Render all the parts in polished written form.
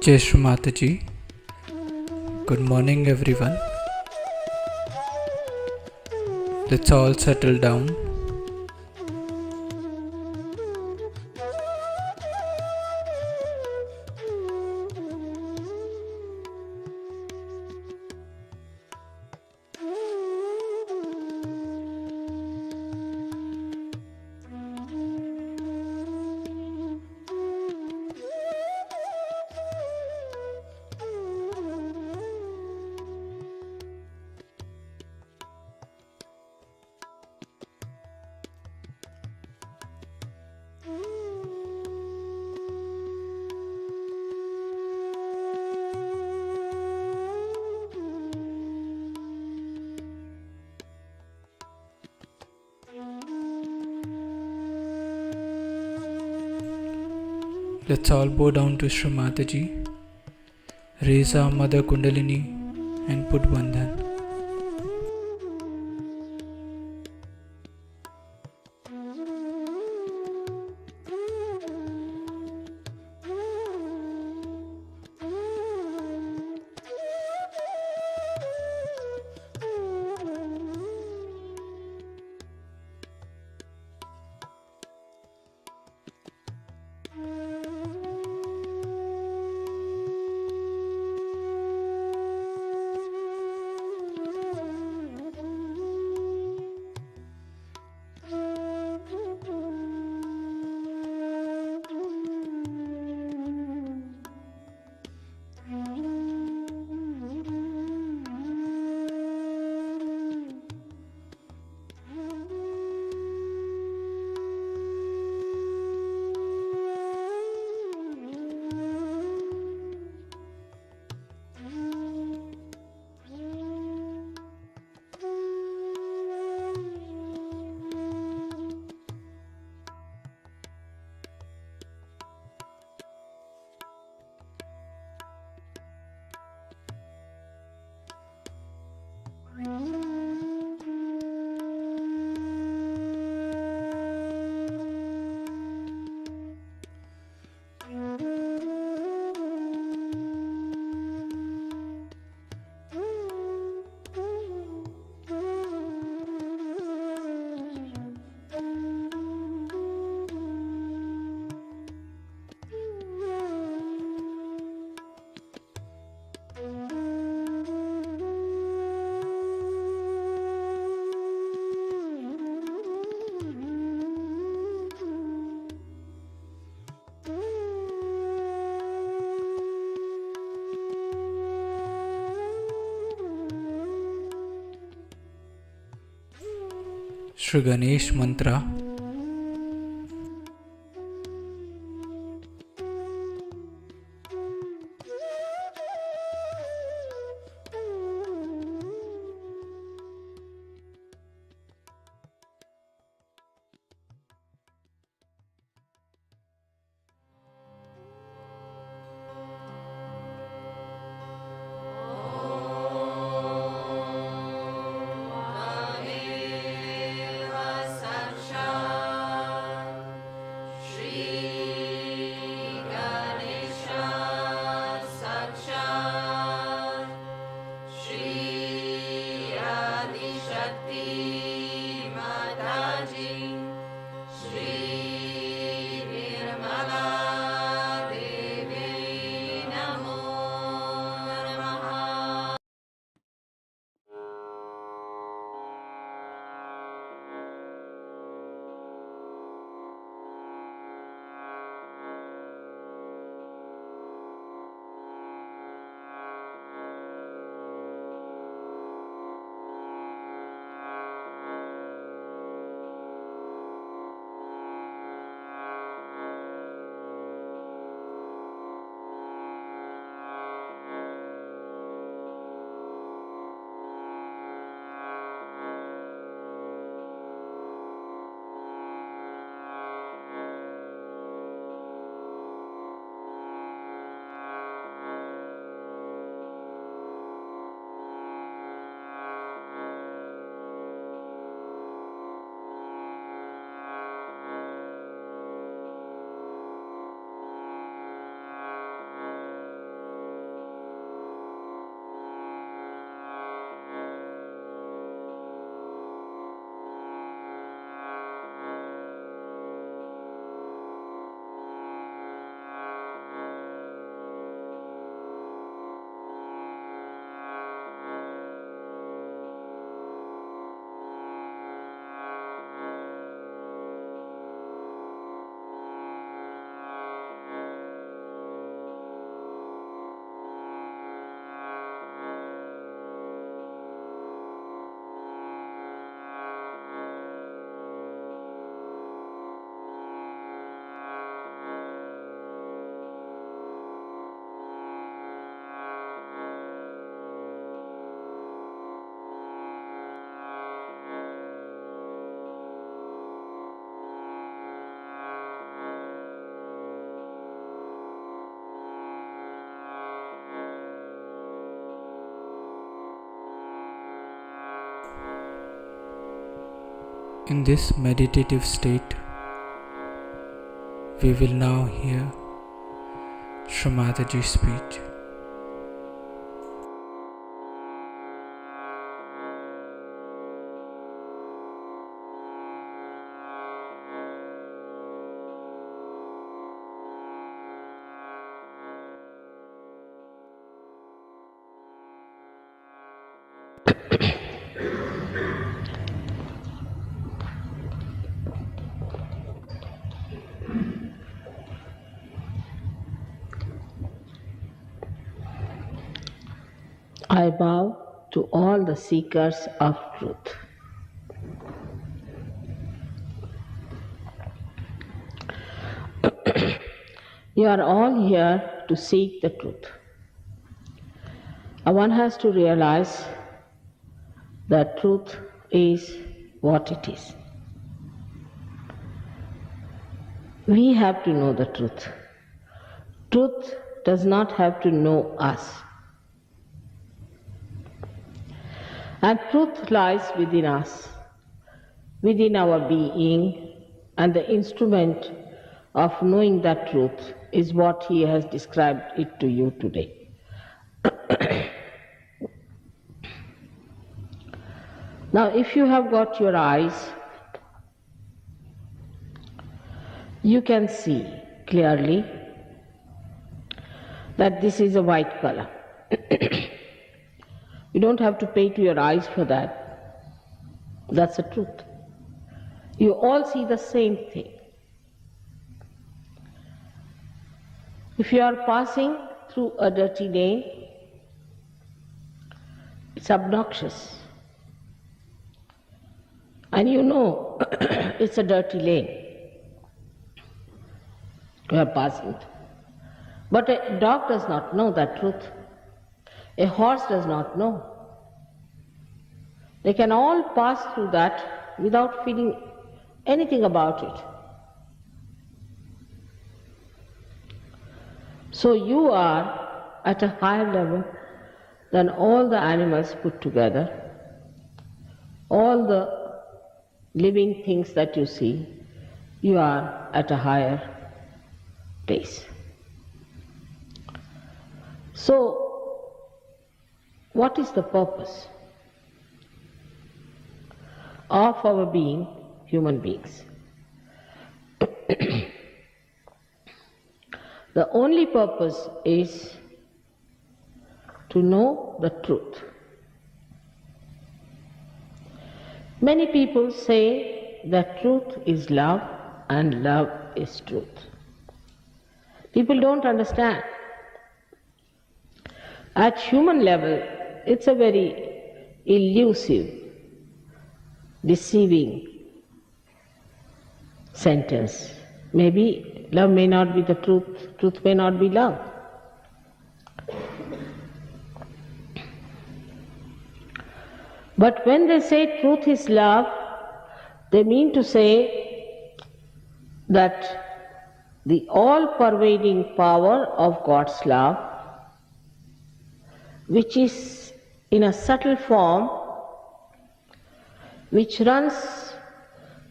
Jai Shri Mataji. Good morning, everyone. Let's all settle down. Let's all bow down to Shri Mataji, raise our Mother Kundalini and put Bandhan. Shri Ganesh Mantra. Shall In this meditative state, we will now hear Shri Mataji's speech. I bow to all the seekers of truth. You are all here to seek the truth. One has to realize that truth is what it is. We have to know the truth. Truth does not have to know us. And truth lies within us, within our being, and the instrument of knowing that truth is what he has described it to you today. Now, if you have got your eyes, you can see clearly that this is a white color. You don't have to pay to your eyes for that. That's the truth. You all see the same thing. If you are passing through a dirty lane, it's obnoxious. And you know it's a dirty lane you are passing through. But a dog does not know that truth. A horse does not know. They can all pass through that without feeling anything about it. So you are at a higher level than all the animals put together. All the living things that you see, you are at a higher place. So, what is the purpose of our being human beings? The only purpose is to know the truth. Many people say that truth is love and love is truth. People don't understand. At human level, it's a very elusive, deceiving sentence. Maybe love may not be the truth, truth may not be love. But when they say truth is love, they mean to say that the all-pervading power of God's love, which is in a subtle form, which runs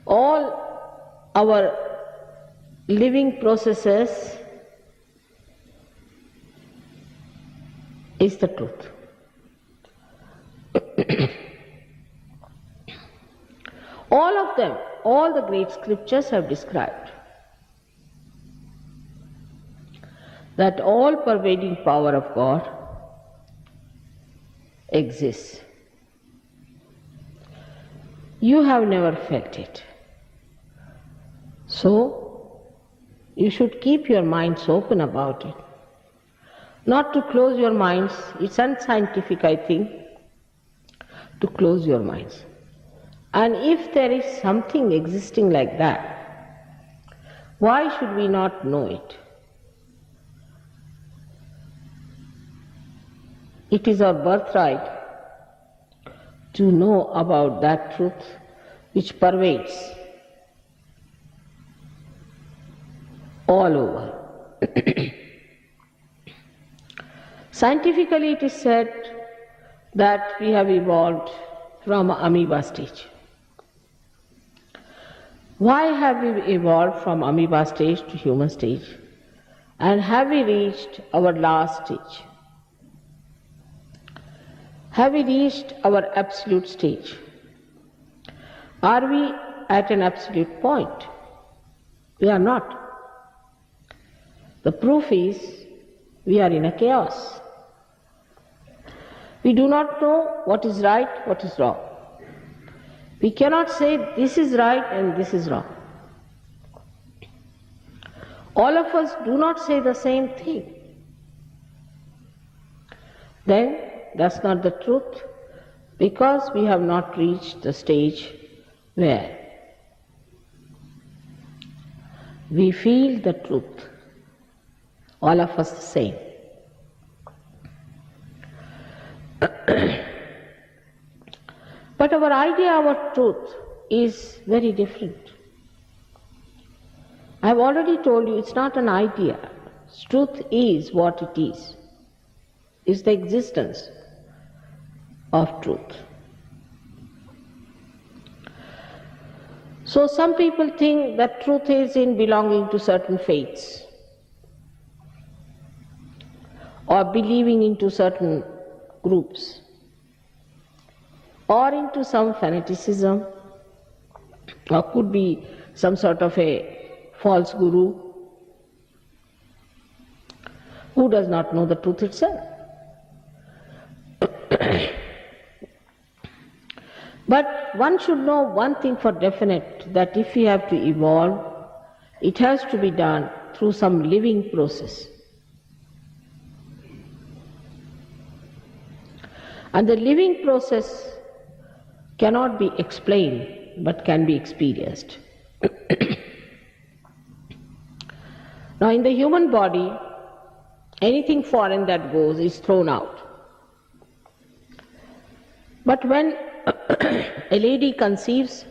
all our living processes, is the truth. All of them, all the great scriptures have described that all-pervading power of God exists. You have never felt it. So, you should keep your minds open about it. Not to close your minds, it's unscientific, I think, to close your minds. And if there is something existing like that, why should we not know it? It is our birthright to know about that truth which pervades all over. Scientifically, it is said that we have evolved from amoeba stage. Why have we evolved from amoeba stage to human stage? And have we reached our last stage? Have we reached our absolute stage? Are we at an absolute point? We are not. The proof is we are in a chaos. We do not know what is right, what is wrong. We cannot say this is right and this is wrong. All of us do not say the same thing. Then that's not the truth, because we have not reached the stage where we feel the truth, all of us the same. But our idea of truth is very different. I have already told you it's not an idea. Truth is what it is. It's the existence of truth. So some people think that truth is in belonging to certain faiths or believing into certain groups or into some fanaticism, or could be some sort of a false guru who does not know the truth itself. But one should know one thing for definite, that if we have to evolve, it has to be done through some living process. And the living process cannot be explained, but can be experienced. Now, in the human body, anything foreign that goes is thrown out. But when a lady conceives,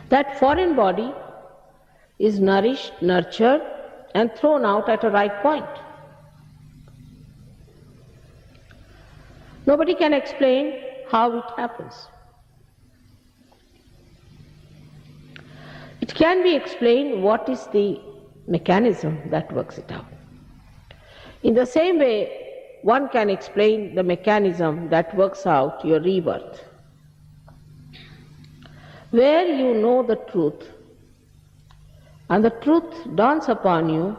that foreign body is nourished, nurtured, and thrown out at a right point. Nobody can explain how it happens. It can be explained what is the mechanism that works it out. In the same way, one can explain the mechanism that works out your rebirth. Where you know the truth, and the truth dawns upon you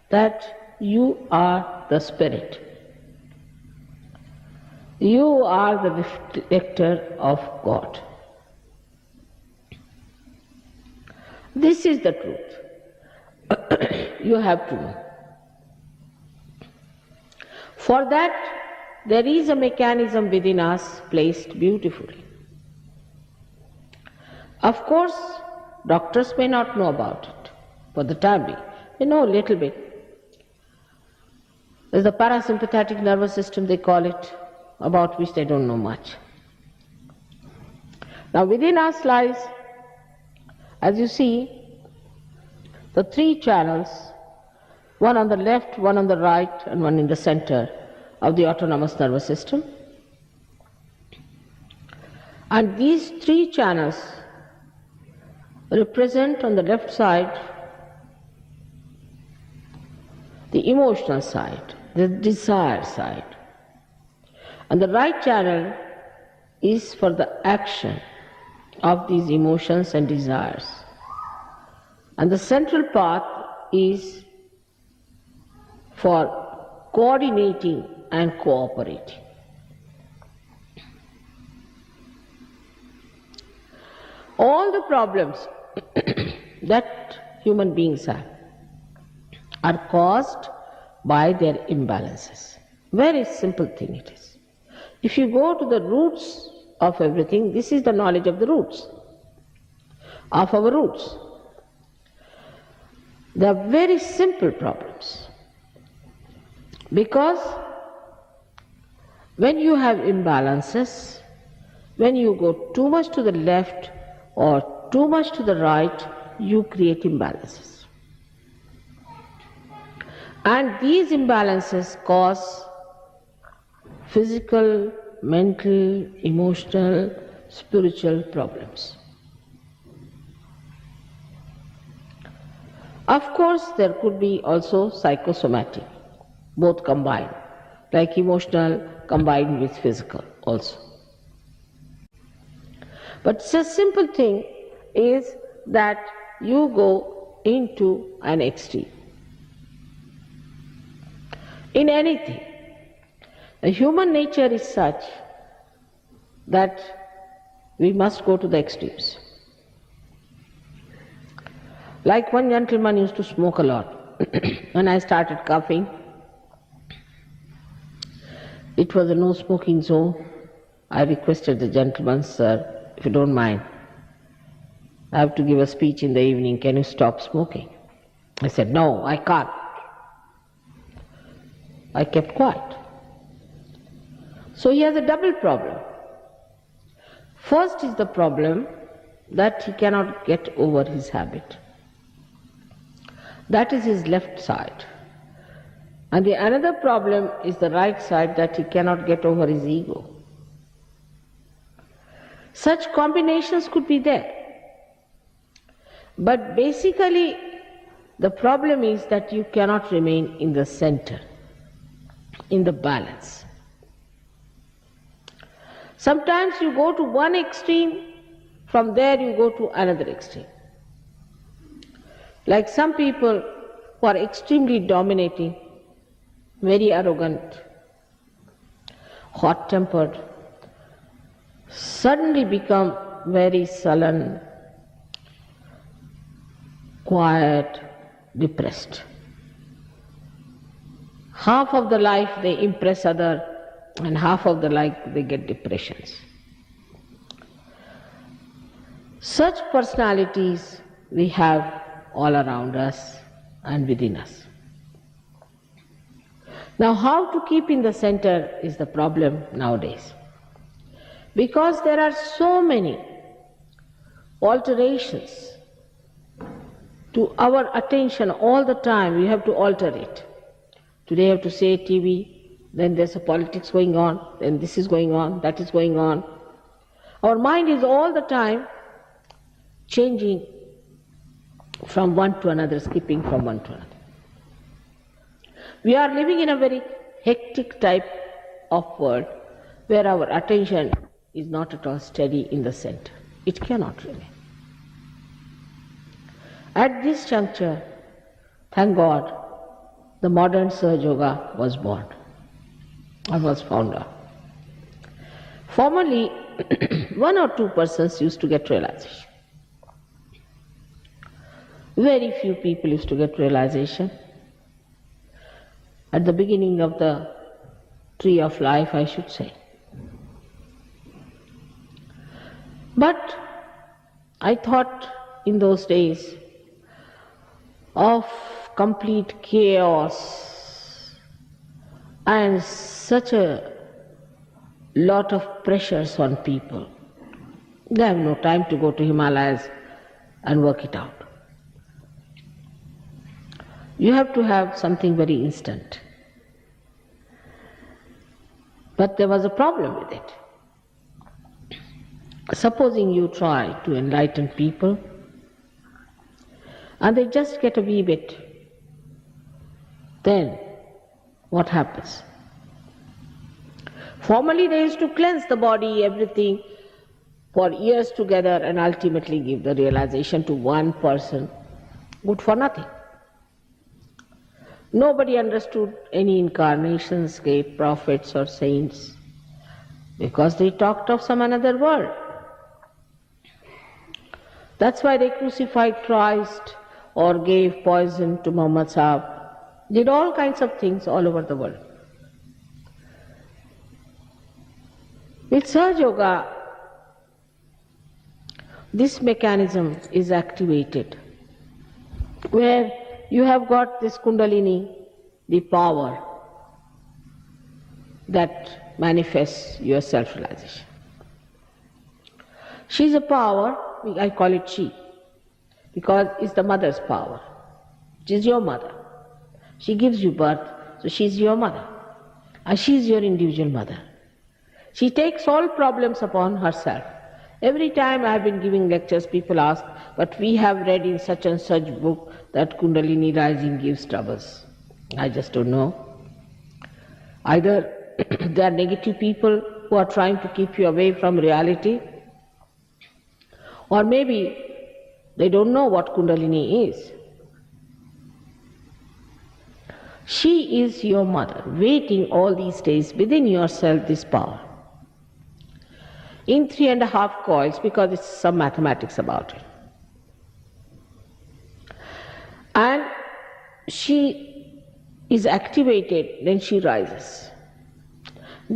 that you are the Spirit. You are the reflector of God. This is the truth. You have to know. For that, there is a mechanism within us placed beautifully. Of course, doctors may not know about it for the time being. They know a little bit. There's the parasympathetic nervous system, they call it, about which they don't know much. Now, within us lies, as you see, the three channels, one on the left, one on the right, and one in the center of the autonomous nervous system. And these three channels represent on the left side the emotional side, the desire side. And the right channel is for the action of these emotions and desires. And the central path is for coordinating and cooperating. All the problems that human beings have are caused by their imbalances. Very simple thing it is. If you go to the roots of everything, this is the knowledge of the roots, of our roots. They are very simple problems. Because when you have imbalances, when you go too much to the left or too much to the right, you create imbalances. And these imbalances cause physical, mental, emotional, spiritual problems. Of course, there could be also psychosomatic, both combined, like emotional combined with physical also. But the simple thing is that you go into an extreme. In anything, the human nature is such that we must go to the extremes. Like one gentleman used to smoke a lot. When I started coughing, it was a no smoking zone. I requested the gentleman, "Sir, if you don't mind, I have to give a speech in the evening, can you stop smoking?" I said, "No, I can't." I kept quiet. So he has a double problem. First is the problem that he cannot get over his habit. That is his left side. And the another problem is the right side, that he cannot get over his ego. Such combinations could be there. But basically, the problem is that you cannot remain in the center, in the balance. Sometimes you go to one extreme, from there you go to another extreme. Like some people who are extremely dominating, very arrogant, hot-tempered, suddenly become very sullen, quiet, depressed. Half of the life they impress other, and half of the life they get depressions. Such personalities we have all around us and within us. Now, how to keep in the center is the problem nowadays. Because there are so many alterations to our attention all the time, we have to alter it. Today you have to say TV, then there's a politics going on, then this is going on, that is going on. Our mind is all the time changing from one to another, skipping from one to another. We are living in a very hectic type of world where our attention is not at all steady in the center. It cannot remain. At this juncture, thank God, the modern Sahaja Yoga was born. I was found out. Formerly, one or two persons used to get realization. Very few people used to get realization. At the beginning of the tree of life, I should say. But I thought in those days of complete chaos and such a lot of pressures on people. They have no time to go to Himalayas and work it out. You have to have something very instant. But there was a problem with it. Supposing you try to enlighten people and they just get a wee bit, then what happens? Formerly they used to cleanse the body, everything, for years together and ultimately give the realization to one person, good for nothing. Nobody understood any incarnations, great prophets or saints, because they talked of some another world. That's why they crucified Christ or gave poison to Muhammad Sahib, did all kinds of things all over the world. With Sahaja Yoga, this mechanism is activated, where you have got this Kundalini, the power that manifests your self-realization. She is a power, I call it she, because it's the mother's power. She is your mother. She gives you birth, so she is your mother. And she is your individual mother. She takes all problems upon herself. Every time I have been giving lectures, people ask, but we have read in such and such book that Kundalini rising gives troubles. I just don't know. Either there are negative people who are trying to keep you away from reality, or maybe they don't know what Kundalini is. She is your mother, waiting all these days within yourself this power. In 3.5 coils, because it's some mathematics about it. And she is activated, then she rises.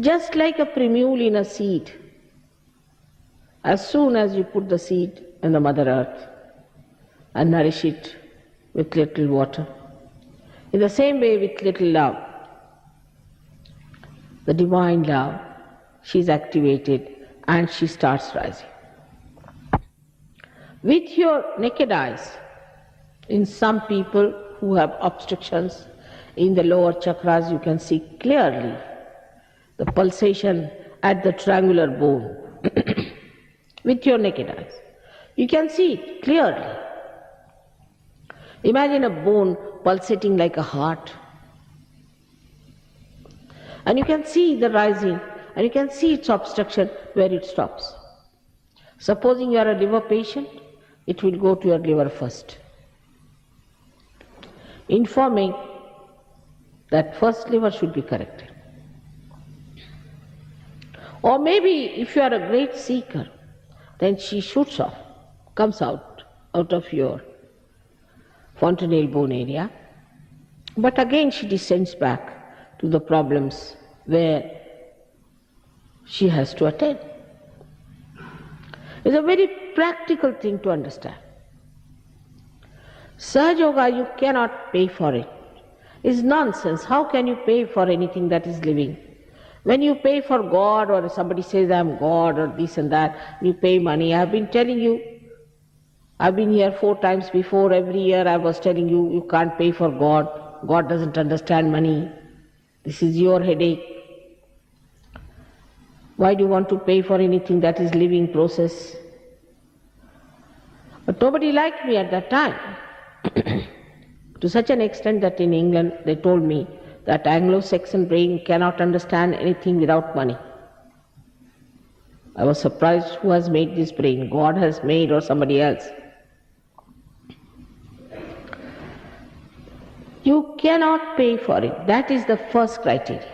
Just like a primule in a seed. As soon as you put the seed in the Mother Earth and nourish it with little water, in the same way with little love, the divine love, she is activated and she starts rising. With your naked eyes, in some people who have obstructions in the lower chakras, you can see clearly the pulsation at the triangular bone with your naked eyes. You can see it clearly. Imagine a bone pulsating like a heart. And you can see the rising, and you can see its obstruction where it stops. Supposing you are a liver patient, it will go to your liver first, informing that first liver should be corrected. Or maybe if you are a great seeker, then she shoots off, comes out of your fontanelle bone area, but again she descends back to the problems where she has to attend. It's a very practical thing to understand. Sahaja Yoga, you cannot pay for it. It's nonsense. How can you pay for anything that is living? When you pay for God, or somebody says I am God or this and that, you pay money. I have been telling you, I've been here 4 times before. Every year I was telling you, you can't pay for God. God doesn't understand money. This is your headache. Why do you want to pay for anything that is living process? But nobody liked me at that time. To such an extent that in England they told me that Anglo-Saxon brain cannot understand anything without money. I was surprised, who has made this brain? God has made or somebody else? You cannot pay for it. That is the first criteria.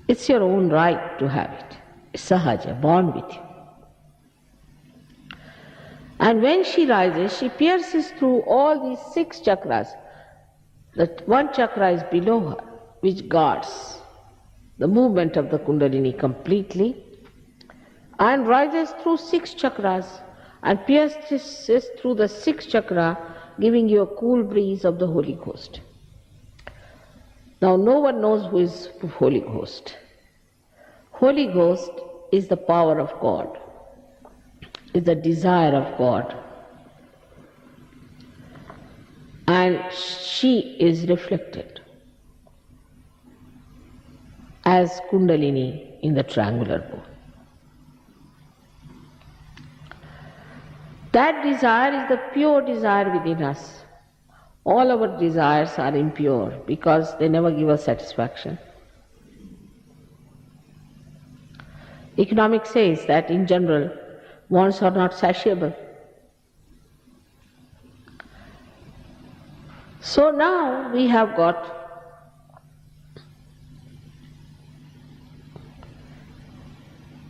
It's your own right to have it. It's sahaja, born with you. And when she rises, she pierces through all these 6 chakras. That one chakra is below her, which guards the movement of the Kundalini completely, and rises through 6 chakras and pierces through the 6th chakra, giving you a cool breeze of the Holy Ghost. Now no one knows who is Holy Ghost. Holy Ghost is the power of God, is the desire of God. And she is reflected as Kundalini in the triangular bone. That desire is the pure desire within us. All our desires are impure because they never give us satisfaction. Economics says that in general, wants are not satiable. So now we have got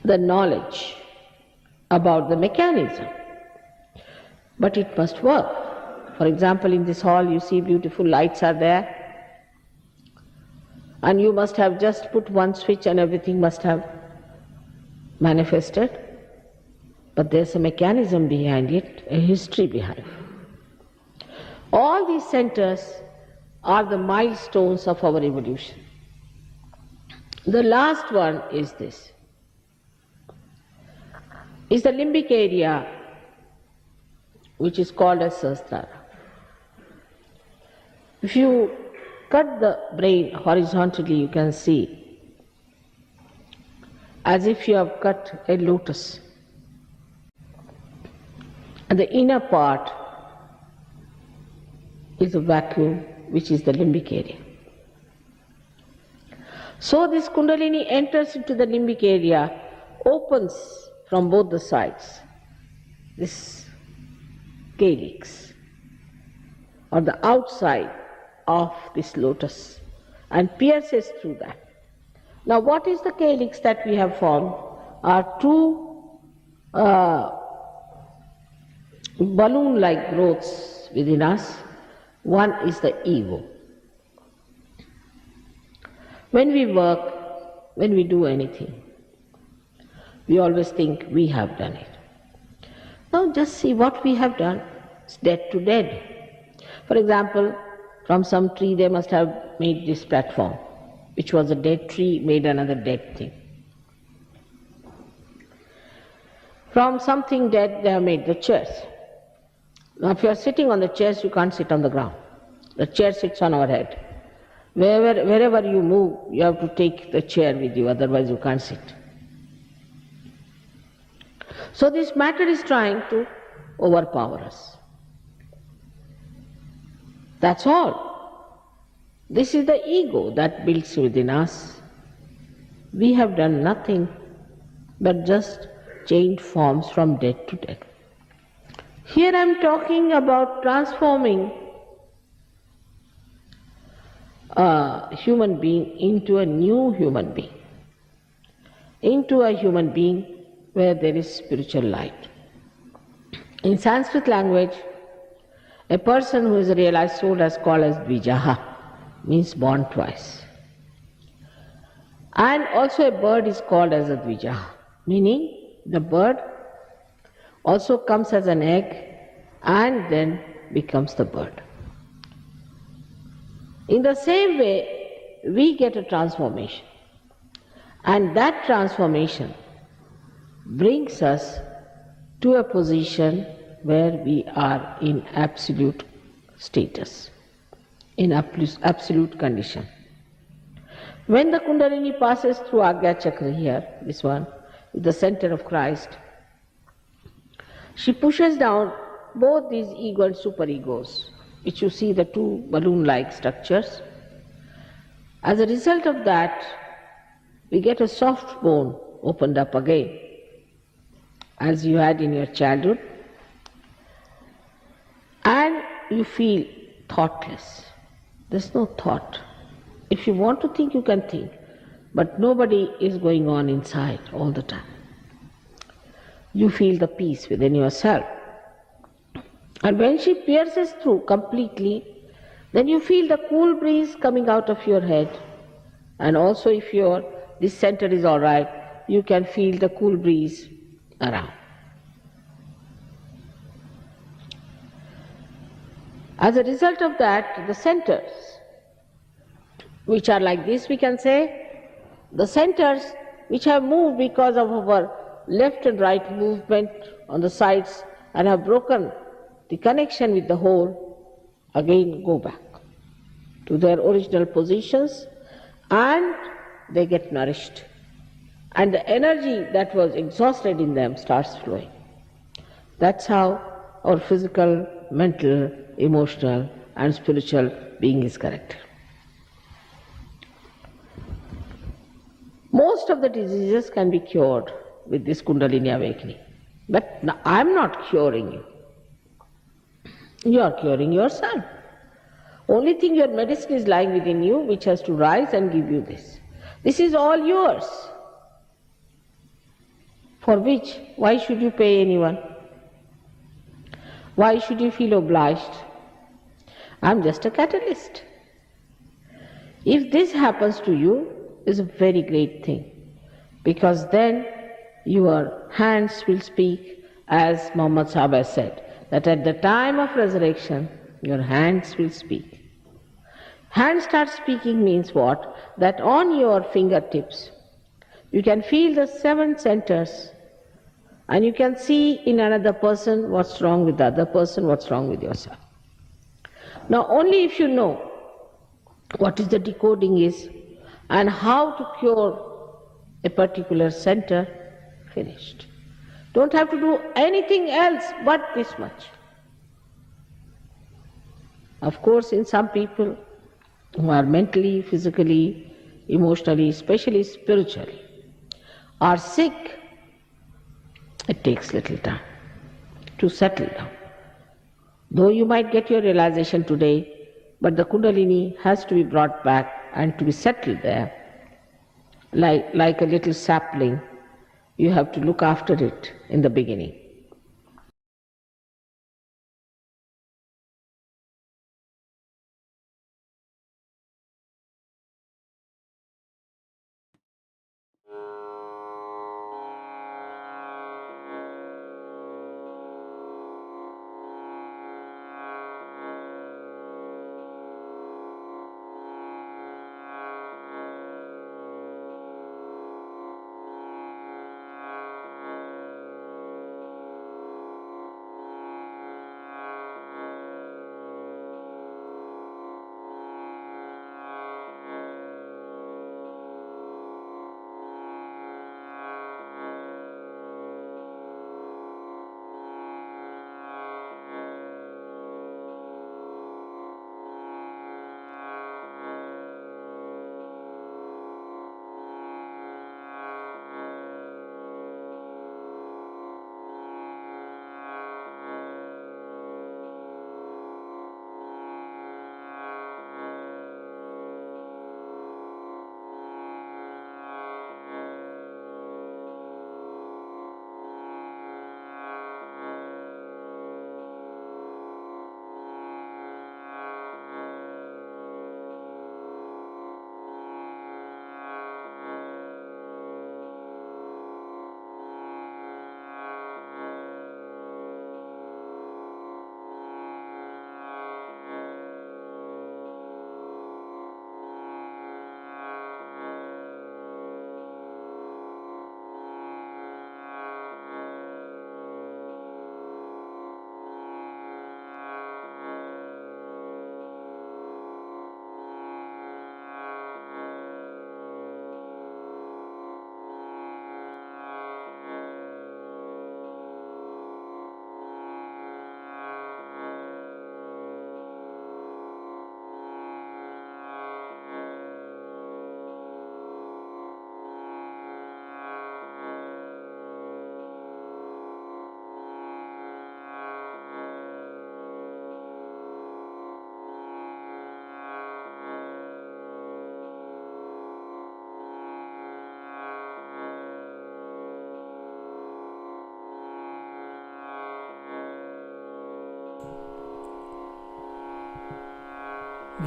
the knowledge about the mechanism, but it must work. For example, in this hall you see beautiful lights are there, and you must have just put one switch and everything must have manifested. But there's a mechanism behind it, a history behind it. All these centers are the milestones of our evolution. The last one is this. Is the limbic area, which is called as Sahasrara. If you cut the brain horizontally, you can see as if you have cut a lotus. And the inner part is a vacuum which is the limbic area. So this Kundalini enters into the limbic area, opens from both the sides, this calyx, or the outside of this lotus, and pierces through that. Now what is the calyx that we have formed? Are two balloon-like growths within us. One is the ego. When we work, when we do anything, we always think we have done it. Now just see what we have done. It's dead to dead. For example, from some tree they must have made this platform, which was a dead tree, made another dead thing. From something dead they have made the chairs. Now if you are sitting on the chairs, you can't sit on the ground. The chair sits on our head. Wherever you move, you have to take the chair with you, otherwise you can't sit. So this matter is trying to overpower us. That's all. This is the ego that builds within us. We have done nothing but just changed forms from dead to dead. Here I am talking about transforming a human being into a new human being, into a human being where there is spiritual light. In Sanskrit language, a person who is a realized soul is called as Dvijaha, means born twice. And also a bird is called as a Dvijaha, meaning the bird also comes as an egg and then becomes the bird. In the same way, we get a transformation, and that transformation brings us to a position where we are in absolute status, in absolute condition. When the Kundalini passes through Agya Chakra here, this one, the center of Christ, she pushes down both these ego and superegos, which you see the two balloon-like structures. As a result of that, we get a soft bone opened up again, as you had in your childhood, and you feel thoughtless. There's no thought. If you want to think, you can think, but nobody is going on inside all the time. You feel the peace within yourself. And when she pierces through completely, then you feel the cool breeze coming out of your head. And also if this center is all right, you can feel the cool breeze around. As a result of that, the centers, which are like this, we can say, the centers which have moved because of our left and right movement on the sides and have broken the connection with the whole, again go back to their original positions and they get nourished. And the energy that was exhausted in them starts flowing. That's how our physical, mental, emotional and spiritual being is corrected. Most of the diseases can be cured with this Kundalini awakening. But I'm not curing you. You are curing yourself. Only thing, your medicine is lying within you, which has to rise and give you this. This is all yours. For which, why should you pay anyone? Why should you feel obliged? I'm just a catalyst. If this happens to you, it's a very great thing, because then your hands will speak, as Muhammad Sahib has said, that at the time of resurrection, your hands will speak. Hands start speaking means what? That on your fingertips, you can feel the 7 centers, and you can see in another person what's wrong with the other person, what's wrong with yourself. Now only if you know what is the decoding is and how to cure a particular center, finished. Don't have to do anything else but this much. Of course, in some people who are mentally, physically, emotionally, especially spiritually, are sick, it takes little time to settle down. Though you might get your realization today, but the Kundalini has to be brought back and to be settled there. Like a little sapling, you have to look after it in the beginning.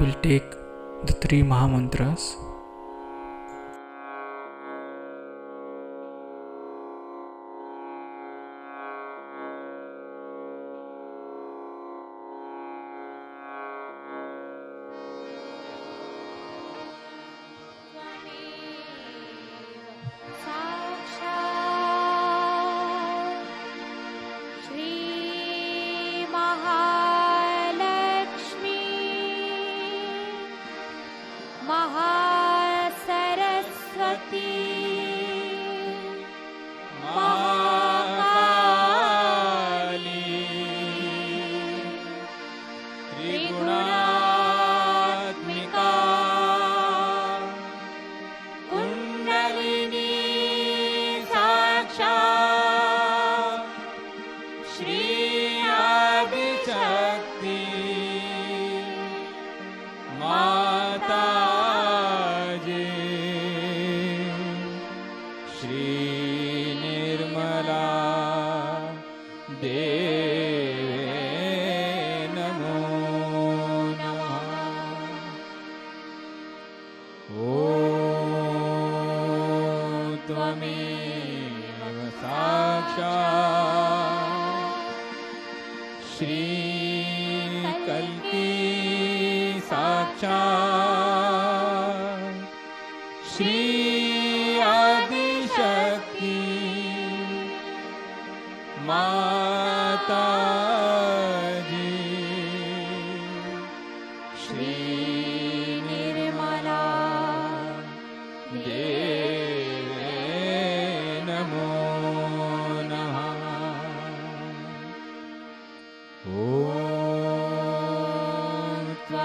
We'll take the three Mahamantras.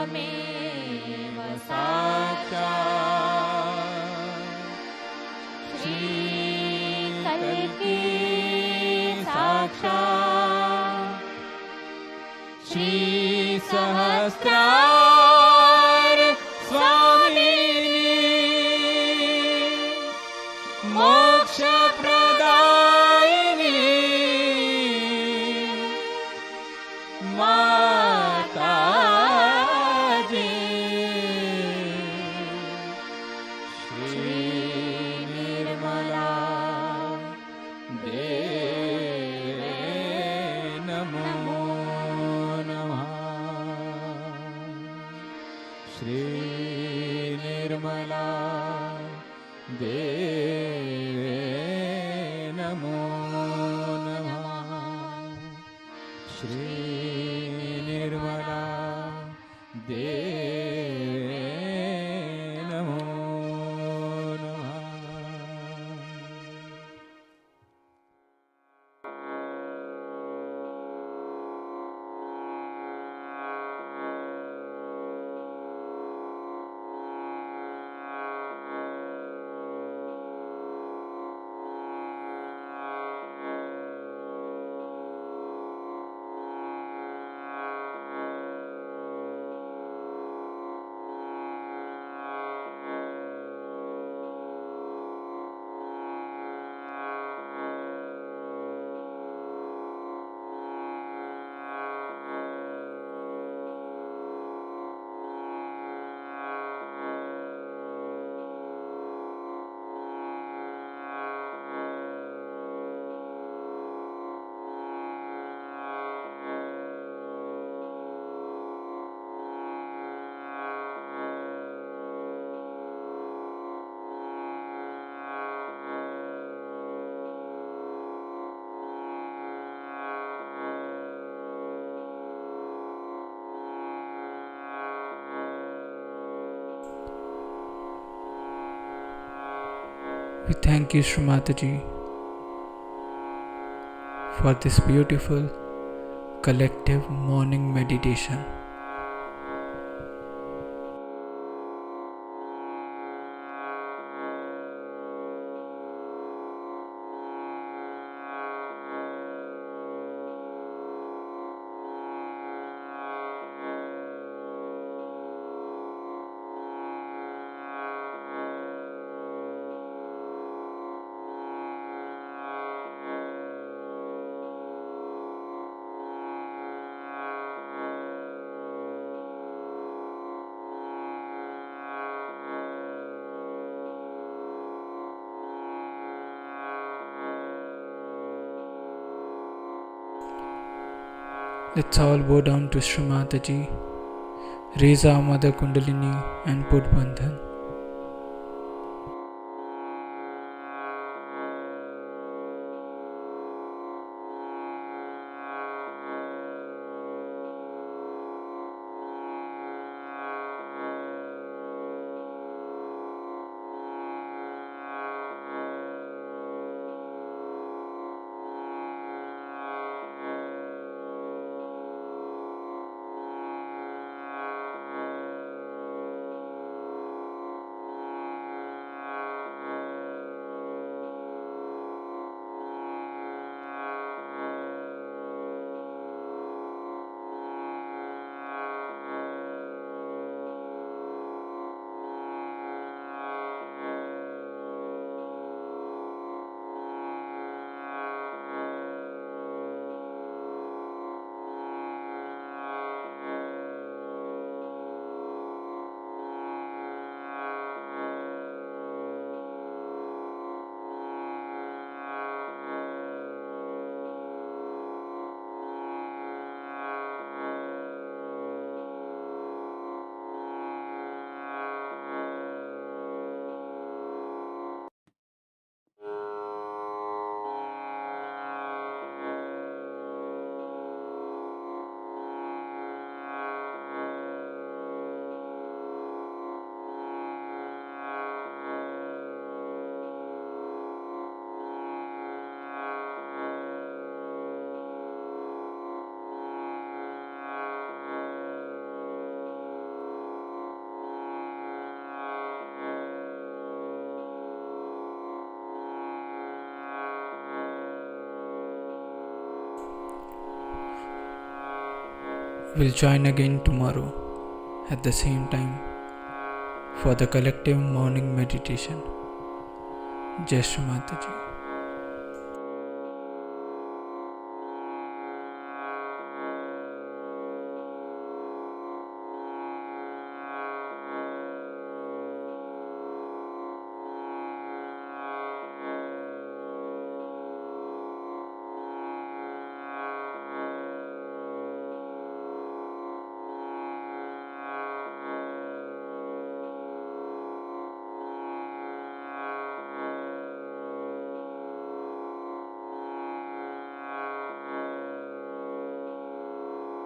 त्वमेव साक्षात् श्रीकल्की साक्षात् श्रीसहस्रार स्वामिनी मोक्षप्रदायिनी माताजी श्रीनिर्मला देवे नमो नमः। श्रीनिर्मला देवे नमो नमः। श्रीनिर्मला देवे नमो नमः। We thank you, Shri Mataji, for this beautiful collective morning meditation. Let's all bow down to Shri Mataji, raise our Mother Kundalini and put Bandhan. We'll join again tomorrow at the same time for the collective morning meditation. Jai Shri Mataji.